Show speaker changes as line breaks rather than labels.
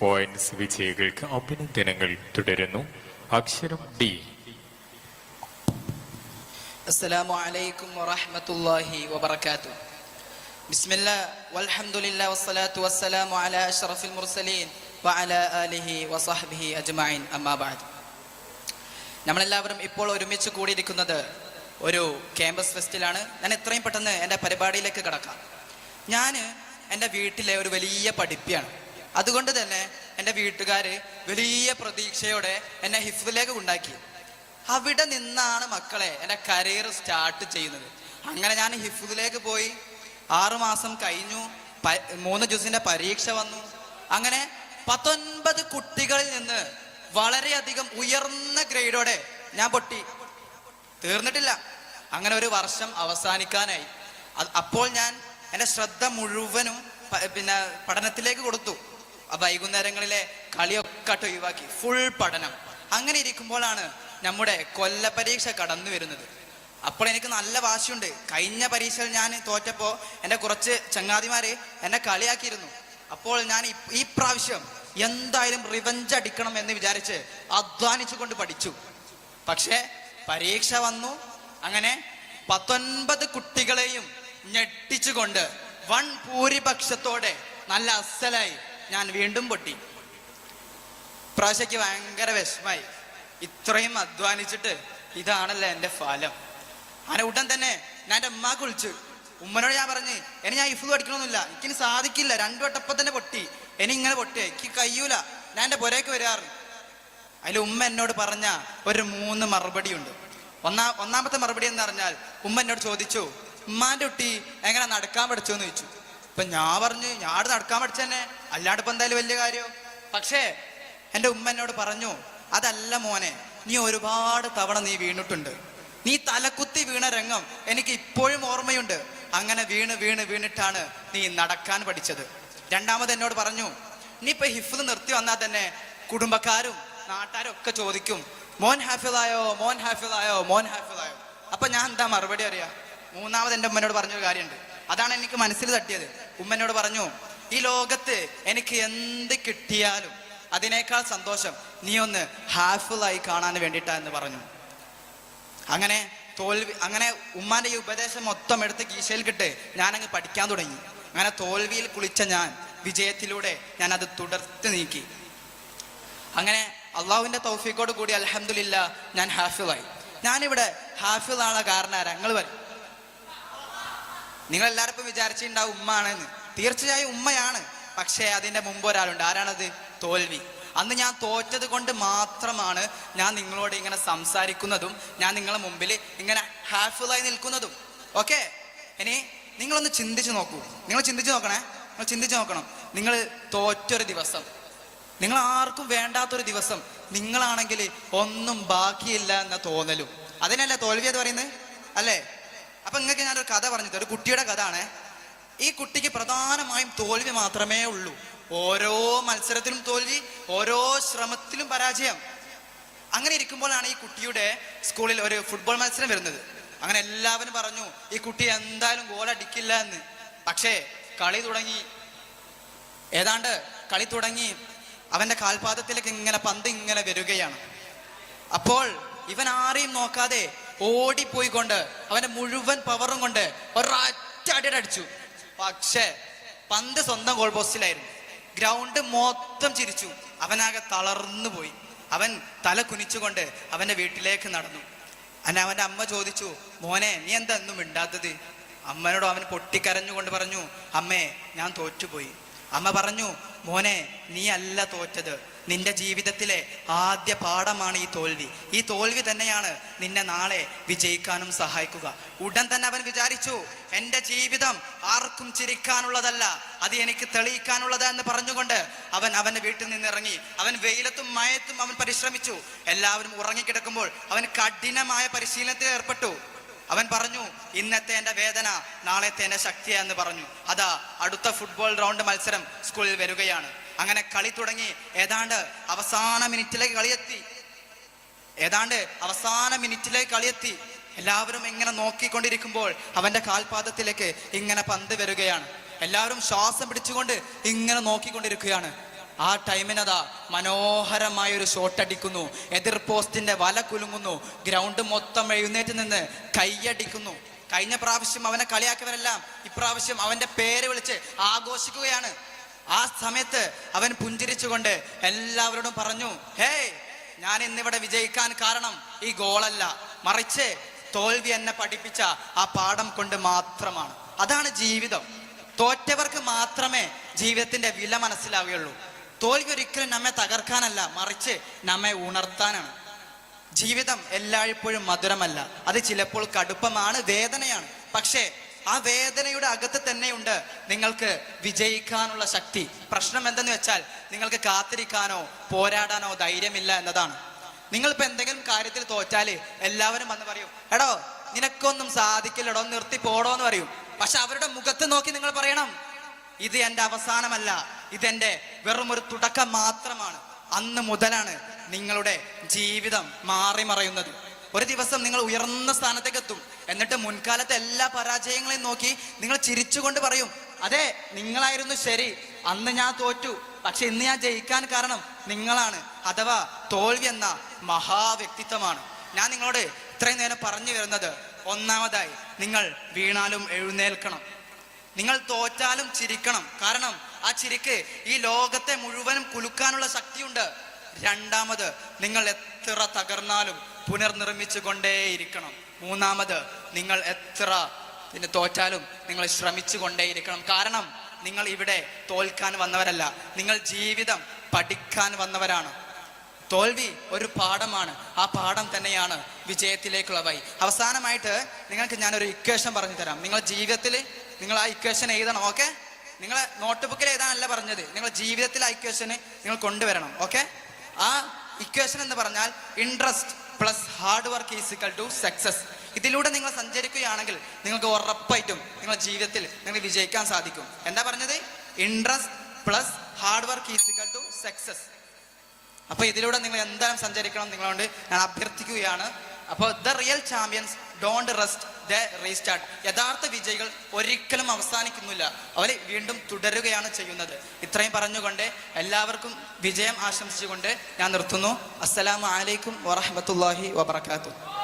Points വിജയികൾക്ക് അഭിനന്ദനങ്ങൾ തുടരുന്നു. അക്ഷരം ഡി.
അസ്സലാമു അലൈക്കും വറഹ്മത്തുള്ളാഹി വബറകാതുഹു. ബിസ്മില്ലാ വൽഹംദുലില്ലാ വസ്സലാത്തു വസ്സലാമു അലാ അഷ്റഫിൽ മുർസലീൻ വഅലാ ആലിഹി വസഹ്ബിഹി അജ്മഈൻ. അമ്മാ ബഅദ്. നമ്മളെല്ലാവരും ഇപ്പോൾ ഒരുമിച്ച് കൂടിയിരിക്കുന്നത് ഒരു ക്യാമ്പസ് ഫെസ്റ്റിലാണ്. ഞാൻ എത്രയും പെട്ടെന്ന് എൻ്റെ പരിപാടിയിലേക്ക് കടക്കാം. ഞാൻ എൻ്റെ വീട്ടിലെ ഒരു വലിയ പഠിപ്പിയാണ്. അതുകൊണ്ട് തന്നെ എൻ്റെ വീട്ടുകാർ വലിയ പ്രതീക്ഷയോടെ എന്നെ ഹിഫ്ദിലേക്ക് കൊണ്ടാക്കി. അവിടെ നിന്നാണ് മക്കളെ എൻ്റെ കരിയർ സ്റ്റാർട്ട് ചെയ്യുന്നത്. അങ്ങനെ ഞാൻ ഹിഫ്ദിലേക്ക് പോയി. 6 മാസം കഴിഞ്ഞു. 3 ജുസിന്റെ പരീക്ഷ വന്നു. അങ്ങനെ 19 കുട്ടികളിൽ നിന്ന് വളരെയധികം ഉയർന്ന ഗ്രേഡോടെ ഞാൻ പൊട്ടി. തീർന്നിട്ടില്ല. അങ്ങനെ ഒരു വർഷം അവസാനിക്കാനായി. അപ്പോൾ ഞാൻ എൻ്റെ ശ്രദ്ധ മുഴുവനും പഠനത്തിലേക്ക് കൊടുത്തു. വൈകുന്നേരങ്ങളിലെ കളിയൊക്കെ ഒഴിവാക്കി ഫുൾ പഠനം. അങ്ങനെ ഇരിക്കുമ്പോഴാണ് നമ്മുടെ കൊല്ല പരീക്ഷ കടന്നു വരുന്നത്. അപ്പോൾ എനിക്ക് നല്ല വാശിയുണ്ട്. കഴിഞ്ഞ പരീക്ഷയിൽ ഞാൻ തോറ്റപ്പോൾ എൻ്റെ കുറച്ച് ചങ്ങാതിമാര് എന്നെ കളിയാക്കിയിരുന്നു. അപ്പോൾ ഞാൻ ഈ പ്രാവശ്യം എന്തായാലും റിവഞ്ച് അടിക്കണം എന്ന് വിചാരിച്ച് അധ്വാനിച്ചു കൊണ്ട് പഠിച്ചു. പക്ഷേ പരീക്ഷ വന്നു. അങ്ങനെ 19 കുട്ടികളെയും ഞെട്ടിച്ചുകൊണ്ട് വൻ ഭൂരിപക്ഷത്തോടെ നല്ല അസലായി ഞാൻ വീണ്ടും പൊട്ടി. പ്രാവശ്യക്ക് ഭയങ്കര വിഷമായി. ഇത്രയും അധ്വാനിച്ചിട്ട് ഇതാണല്ലോ എൻ്റെ ഫലം. അങ്ങനെ ഉടൻ തന്നെ ഞാൻ എൻ്റെ ഉമ്മാക്ക് വിളിച്ചു. ഉമ്മനോട് ഞാൻ പറഞ്ഞു, ഇനി ഞാൻ ഹിഫ്ദ് പഠിക്കണമെന്നില്ല, എനിക്കിനി സാധിക്കില്ല, 2 വട്ടപ്പം തന്നെ പൊട്ടി, ഇനി ഇങ്ങനെ പൊട്ടിയേ എനിക്ക് കഴിയൂല, ഞാൻ എൻ്റെ പുരയ്ക്ക് വരാറ്. അതിൽ ഉമ്മ എന്നോട് പറഞ്ഞ ഒരു 3 മറുപടിയുണ്ട്. ഒന്നാമത്തെ മറുപടി എന്ന് പറഞ്ഞാൽ ഉമ്മ എന്നോട് ചോദിച്ചു, ഉമ്മാൻ്റെ കുട്ടി എങ്ങനെ നടക്കാൻ പഠിച്ചോ എന്ന് ചോദിച്ചു. ഇപ്പൊ ഞാൻ പറഞ്ഞു, ഞാൻ നടക്കാൻ പഠിച്ചെന്നെ, അല്ലാണ്ട് ഇപ്പൊ എന്തായാലും വലിയ കാര്യം. പക്ഷേ എൻ്റെ ഉമ്മ എന്നോട് പറഞ്ഞു, അതല്ല മോനെ, നീ ഒരുപാട് തവണ നീ വീണിട്ടുണ്ട്. നീ തലക്കുത്തി വീണ രംഗം എനിക്ക് ഇപ്പോഴും ഓർമ്മയുണ്ട്. അങ്ങനെ വീണിട്ടാണ് നീ നടക്കാൻ പഠിച്ചത്. രണ്ടാമത് എന്നോട് പറഞ്ഞു, നീ ഇപ്പൊ ഹിഫ്ദ് നിർത്തി വന്നാൽ തന്നെ കുടുംബക്കാരും നാട്ടുകാരും ഒക്കെ ചോദിക്കും, മോൻ ഹാഫിളായോ, മോൻ ഹാഫിളായോ, മോൻ ഹാഫിളായോ. അപ്പൊ ഞാൻ എന്താ മറുപടി അറിയാ? മൂന്നാമത് എൻ്റെ ഉമ്മനോട് പറഞ്ഞൊരു കാര്യമുണ്ട്. അതാണ് എനിക്ക് മനസ്സിൽ തട്ടിയത്. ഉമ്മനോട് പറഞ്ഞു, ഈ ലോകത്ത് എനിക്ക് എന്ത് കിട്ടിയാലും അതിനേക്കാൾ സന്തോഷം നീ ഒന്ന് ഹാഫിളായി കാണാൻ വേണ്ടിയിട്ടാന്ന് പറഞ്ഞു. അങ്ങനെ ഉമ്മാന്റെ ഈ ഉപദേശം മൊത്തം എടുത്ത് കീശയിൽ കിട്ട് ഞാനങ്ങ് പഠിക്കാൻ തുടങ്ങി. അങ്ങനെ തോൽവിയിൽ കുളിച്ച ഞാൻ വിജയത്തിലൂടെ ഞാൻ അത് തുടർത്ത് നീക്കി. അങ്ങനെ അള്ളാഹുവിന്റെ തൗഫീഖോട് കൂടി അൽഹംദുലില്ലാ ഞാൻ ഹാഫിളായി. ഞാനിവിടെ ഹാഫിളാണ് കാരണം ഞങ്ങൾ വരും. നിങ്ങൾ എല്ലാവരും ഇപ്പം വിചാരിച്ചിട്ടുണ്ടാവും ഉമ്മ ആണെന്ന്. തീർച്ചയായും ഉമ്മയാണ്. പക്ഷേ അതിൻ്റെ മുമ്പ് ഒരാളുണ്ട്. ആരാണത്? തോൽവി. അന്ന് ഞാൻ തോറ്റത് കൊണ്ട് മാത്രമാണ് ഞാൻ നിങ്ങളോട് ഇങ്ങനെ സംസാരിക്കുന്നതും ഞാൻ നിങ്ങളെ മുമ്പിൽ ഇങ്ങനെ ഹാഫിളായി നിൽക്കുന്നതും. ഓക്കെ, ഇനി നിങ്ങളൊന്ന് ചിന്തിച്ചു നോക്കൂ. നിങ്ങൾ ചിന്തിച്ചു നോക്കണം. നിങ്ങൾ തോറ്റൊരു ദിവസം, നിങ്ങൾ ആർക്കും വേണ്ടാത്തൊരു ദിവസം, നിങ്ങളാണെങ്കിൽ ഒന്നും ബാക്കിയില്ല എന്ന തോന്നലും, അതിനല്ലേ തോൽവി എന്ന് പറയുന്നത്, അല്ലേ? അപ്പൊ നിങ്ങൾക്ക് ഞാനൊരു കഥ പറഞ്ഞത്, ഒരു കുട്ടിയുടെ കഥ ആണ്. ഈ കുട്ടിക്ക് പ്രധാനമായും തോൽവി മാത്രമേ ഉള്ളൂ. ഓരോ മത്സരത്തിലും തോൽവി, ഓരോ ശ്രമത്തിലും പരാജയം. അങ്ങനെ ഇരിക്കുമ്പോഴാണ് ഈ കുട്ടിയുടെ സ്കൂളിൽ ഒരു ഫുട്ബോൾ മത്സരം വരുന്നത്. അങ്ങനെ എല്ലാവരും പറഞ്ഞു, ഈ കുട്ടി എന്തായാലും ഗോൾ അടിക്കില്ല എന്ന്. പക്ഷേ കളി തുടങ്ങി അവന്റെ കാൽപാദത്തിലേക്ക് ഇങ്ങനെ പന്ത് ഇങ്ങനെ വരികയാണ്. അപ്പോൾ ഇവൻ ആരെയും നോക്കാതെ ഓടിപ്പോയിക്കൊണ്ട് അവന്റെ മുഴുവൻ പവറും കൊണ്ട് ഒരൊറ്റ അടിയുടെ അടിച്ചു. പക്ഷേ പന്ത് സ്വന്തം ഗോൾ പോസ്റ്റിലായിരുന്നു. ഗ്രൗണ്ട് മൊത്തം ചിരിച്ചു. അവനാകെ തളർന്നു പോയി. അവൻ തല കുനിച്ചുകൊണ്ട് അവന്റെ വീട്ടിലേക്ക് നടന്നു. അവന്റെ അമ്മ ചോദിച്ചു, മോനെ നീ എന്താ ഒന്നും മിണ്ടാത്തത്? അമ്മനോട് അവൻ പൊട്ടിക്കരഞ്ഞുകൊണ്ട് പറഞ്ഞു, അമ്മേ ഞാൻ തോറ്റുപോയി. അമ്മ പറഞ്ഞു, മോനെ നീ അല്ല തോറ്റത്, നിന്റെ ജീവിതത്തിലെ ആദ്യ പാഠമാണ് ഈ തോൽവി. ഈ തോൽവി തന്നെയാണ് നിന്നെ നാളെ വിജയിക്കാനും സഹായിക്കുക. ഉടൻ തന്നെ അവൻ വിചാരിച്ചു, എൻ്റെ ജീവിതം ആർക്കും ചിരിക്കാനുള്ളതല്ല, അത് എനിക്ക് തെളിയിക്കാനുള്ളതാ എന്ന് പറഞ്ഞുകൊണ്ട് അവന്റെ വീട്ടിൽ നിന്ന് ഇറങ്ങി. അവൻ വെയിലത്തും മഴയത്തും അവൻ പരിശ്രമിച്ചു. എല്ലാവരും ഉറങ്ങിക്കിടക്കുമ്പോൾ അവൻ കഠിനമായ പരിശീലനത്തിൽ ഏർപ്പെട്ടു. അവൻ പറഞ്ഞു, ഇന്നത്തെ എൻ്റെ വേദന നാളത്തെ എൻ്റെ ശക്തിയാന്ന് പറഞ്ഞു. അതാ അടുത്ത ഫുട്ബോൾ റൗണ്ട് മത്സരം സ്കൂളിൽ വരികയാണ്. അങ്ങനെ കളി തുടങ്ങി. ഏതാണ്ട് അവസാന മിനിറ്റിലേക്ക് കളിയെത്തി. എല്ലാവരും ഇങ്ങനെ നോക്കിക്കൊണ്ടിരിക്കുമ്പോൾ അവന്റെ കാൽപാദത്തിലേക്ക് ഇങ്ങനെ പന്ത് വരികയാണ്. എല്ലാവരും ശ്വാസം പിടിച്ചുകൊണ്ട് ഇങ്ങനെ നോക്കിക്കൊണ്ടിരിക്കുകയാണ്. ആ ടൈമിനതാ മനോഹരമായ ഒരു ഷോട്ട് അടിക്കുന്നു, എതിർ പോസ്റ്റിന്റെ വല കുലുങ്ങുന്നു, ഗ്രൗണ്ട് മൊത്തം എഴുന്നേറ്റ് നിന്ന് കൈയടിക്കുന്നു. കഴിഞ്ഞ പ്രാവശ്യം അവനെ കളിയാക്കിയവരെല്ലാം ഇപ്രാവശ്യം അവന്റെ പേര് വിളിച്ച് ആഘോഷിക്കുകയാണ്. ആ സമയത്ത് അവൻ പുഞ്ചിരിച്ചുകൊണ്ട് എല്ലാവരോടും പറഞ്ഞു, ഹേയ്, ഞാൻ ഇന്നിവിടെ വിജയിക്കാൻ കാരണം ഈ ഗോളല്ല, മറിച്ച് തോൽവി എന്നെ പഠിപ്പിച്ച ആ പാഠം കൊണ്ട് മാത്രമാണ്. അതാണ് ജീവിതം. തോറ്റവർക്ക് മാത്രമേ ജീവിതത്തിന്റെ വില മനസ്സിലാവുകയുള്ളൂ. തോൽവി ഒരിക്കലും നമ്മെ തകർക്കാനല്ല, മറിച്ച് നമ്മെ ഉണർത്താനാണ്. ജീവിതം എല്ലായ്പ്പോഴും മധുരമല്ല, അത് ചിലപ്പോൾ കടുപ്പമാണ്, വേദനയാണ്. പക്ഷേ ആ വേദനയുടെ അകത്ത് തന്നെയുണ്ട് നിങ്ങൾക്ക് വിജയിക്കാനുള്ള ശക്തി. പ്രശ്നം എന്തെന്ന് വെച്ചാൽ നിങ്ങൾക്ക് കാത്തിരിക്കാനോ പോരാടാനോ ധൈര്യമില്ല എന്നതാണ്. നിങ്ങളിപ്പോ എന്തെങ്കിലും കാര്യത്തിൽ തോറ്റാല് എല്ലാവരും വന്ന് പറയും, എടോ നിനക്കൊന്നും സാധിക്കില്ലടോ, നിർത്തി പോടോ എന്ന് പറയും. പക്ഷെ അവരുടെ മുഖത്ത് നോക്കി നിങ്ങൾ പറയണം, ഇത് എൻ്റെ അവസാനമല്ല, ഇതെന്റെ വെറും ഒരു തുടക്കം മാത്രമാണ്. അന്ന് മുതലാണ് നിങ്ങളുടെ ജീവിതം മാറി മറയുന്നത്. ഒരു ദിവസം നിങ്ങൾ ഉയർന്ന സ്ഥാനത്തേക്ക് എത്തും. എന്നിട്ട് മുൻകാലത്തെ എല്ലാ പരാജയങ്ങളെയും നോക്കി നിങ്ങൾ ചിരിച്ചുകൊണ്ട് പറയും, അതെ നിങ്ങളായിരുന്നു ശരി, അന്ന് ഞാൻ തോറ്റു, പക്ഷെ ഇന്ന് ഞാൻ ജയിക്കാൻ കാരണം നിങ്ങളാണ്. അഥവാ തോൽവി എന്ന മഹാവ്യക്തിത്വമാണ്. ഞാൻ നിങ്ങളോട് ഇത്രയും നേരം പറഞ്ഞു വരുന്നത്, ഒന്നാമതായി നിങ്ങൾ വീണാലും എഴുന്നേൽക്കണം, നിങ്ങൾ തോറ്റാലും ചിരിക്കണം. കാരണം ആ ചിരിക്ക് ഈ ലോകത്തെ മുഴുവനും കുലുക്കാനുള്ള ശക്തിയുണ്ട്. രണ്ടാമത് നിങ്ങൾ എത്ര തകർന്നാലും പുനർനിർമ്മിച്ചു കൊണ്ടേയിരിക്കണം. മൂന്നാമത് നിങ്ങൾ എത്ര തോറ്റാലും നിങ്ങൾ ശ്രമിച്ചു കൊണ്ടേയിരിക്കണം. കാരണം നിങ്ങൾ ഇവിടെ തോൽക്കാൻ വന്നവരല്ല, നിങ്ങൾ ജീവിതം പഠിക്കാൻ വന്നവരാണ്. തോൽവി ഒരു പാഠമാണ്, ആ പാഠം തന്നെയാണ് വിജയത്തിലേക്കുള്ള വഴി. അവസാനമായിട്ട് നിങ്ങൾക്ക് ഞാനൊരു ഇക്വേഷൻ പറഞ്ഞു തരാം. നിങ്ങളുടെ ജീവിതത്തിൽ നിങ്ങൾ ആ ഇക്വേഷൻ എഴുതണം. ഓക്കെ, നിങ്ങളെ നോട്ട് ബുക്കിൽ എഴുതാനല്ല പറഞ്ഞത്, നിങ്ങളുടെ ജീവിതത്തിൽ ആ ഇക്വേഷന് നിങ്ങൾ കൊണ്ടുവരണം. ഓക്കെ, ആ ഇക്വേഷൻ എന്ന് പറഞ്ഞാൽ interest plus hard work is equal to success. ഇതിലൂടെ നിങ്ങൾ സഞ്ചരിക്കുകയാണെങ്കിൽ നിങ്ങൾക്ക് ഉറപ്പായിട്ടും നിങ്ങളുടെ ജീവിതത്തിൽ നിങ്ങൾ വിജയിക്കാൻ സാധിക്കും. എന്താ പറഞ്ഞത്? Interest plus hard work is equal to success. അപ്പൊ ഇതിലൂടെ നിങ്ങൾ എന്തായാലും സഞ്ചരിക്കണം, നിങ്ങളോട് ഞാൻ അഭ്യർത്ഥിക്കുകയാണ്. അപ്പോൾ the real champions don't rest, they restart. യഥാർത്ഥ വിജയികൾ ഒരിക്കലും അവസാനിക്കുന്നില്ല, അവർ വീണ്ടും തുടരുകയാണ് ചെയ്യുന്നത്. ഇത്രയും പറഞ്ഞുകൊണ്ട് എല്ലാവർക്കും വിജയം ആശംസിച്ചുകൊണ്ട് ഞാൻ നിർത്തുന്നു. അസ്സലാമു അലൈക്കും വറഹ്മത്തുള്ളാഹി വബറകാതുഹു.